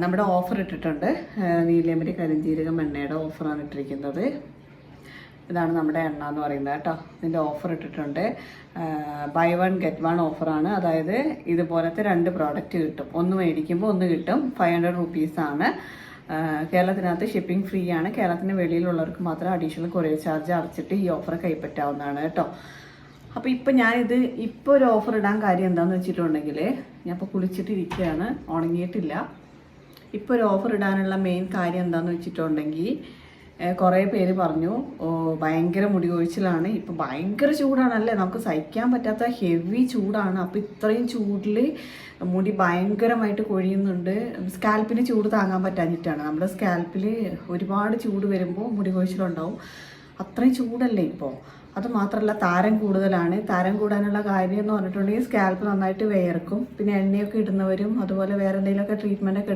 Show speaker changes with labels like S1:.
S1: നമ്മുടെ ഓഫർ ഇട്ടിട്ടുണ്ട്. നീലയമരി കരിഞ്ജീരകം എണ്ണയുടെ ഓഫറാണ് ഇട്ടിരിക്കുന്നത്. ഇതാണ് നമ്മുടെ എണ്ണ എന്ന് പറയുന്നത് കേട്ടോ. ഇതിൻ്റെ ഓഫർ ഇട്ടിട്ടുണ്ട്. ബൈ 1 get 1 ഓഫറാണ്. അതായത് ഇതുപോലത്തെ 2 പ്രോഡക്റ്റ് കിട്ടും. ഒന്ന് മേടിക്കുമ്പോൾ ഒന്ന് കിട്ടും. 500 റുപ്പീസാണ്. കേരളത്തിനകത്ത് ഷിപ്പിംഗ് ഫ്രീ ആണ്. കേരളത്തിന് വെളിയിലുള്ളവർക്ക് മാത്രം അഡീഷണൽ കൊറിയർ ചാർജ് അടച്ചിട്ട് ഈ ഓഫർ കൈപ്പറ്റാവുന്നതാണ് കേട്ടോ. അപ്പോൾ ഇപ്പോൾ ഒരു ഓഫർ ഇടാൻ കാര്യം എന്താണെന്ന് വെച്ചിട്ടുണ്ടെങ്കിൽ, ഞാൻ ഇപ്പോൾ കുളിച്ചിട്ടിരിക്കുകയാണ്, ഉണങ്ങിയിട്ടില്ല. ഇപ്പോൾ ഒരു ഓഫർ ഇടാനുള്ള മെയിൻ കാര്യം എന്താണെന്ന് വെച്ചിട്ടുണ്ടെങ്കിൽ, കുറേ പേര് പറഞ്ഞു ഭയങ്കര മുടി കൊഴിച്ചിലാണ്, ഇപ്പോൾ ഭയങ്കര ചൂടാണല്ലേ, നമുക്ക് സഹിക്കാൻ പറ്റാത്ത ഹെവി ചൂടാണ്. അപ്പോൾ ഇത്രയും ചൂടിൽ മുടി ഭയങ്കരമായിട്ട് കൊഴിയുന്നുണ്ട്. സ്കാൽപ്പിന് ചൂട് താങ്ങാൻ പറ്റാഞ്ഞിട്ടാണ്. നമ്മുടെ സ്കാൽപ്പിൽ ഒരുപാട് ചൂട് വരുമ്പോൾ മുടി കൊഴിച്ചിലുണ്ടാവും. അത്രയും ചൂടല്ലേ ഇപ്പോൾ. അത് മാത്രമല്ല, താരം കൂടുതലാണ്. താരം കൂടാനുള്ള കാര്യം എന്ന് പറഞ്ഞിട്ടുണ്ടെങ്കിൽ സ്കാൽപ്പ് നന്നായിട്ട് വിയർക്കും. പിന്നെ എണ്ണയൊക്കെ ഇടുന്നവരും അതുപോലെ വേറെ എന്തെങ്കിലുമൊക്കെ ട്രീറ്റ്മെൻറ്റൊക്കെ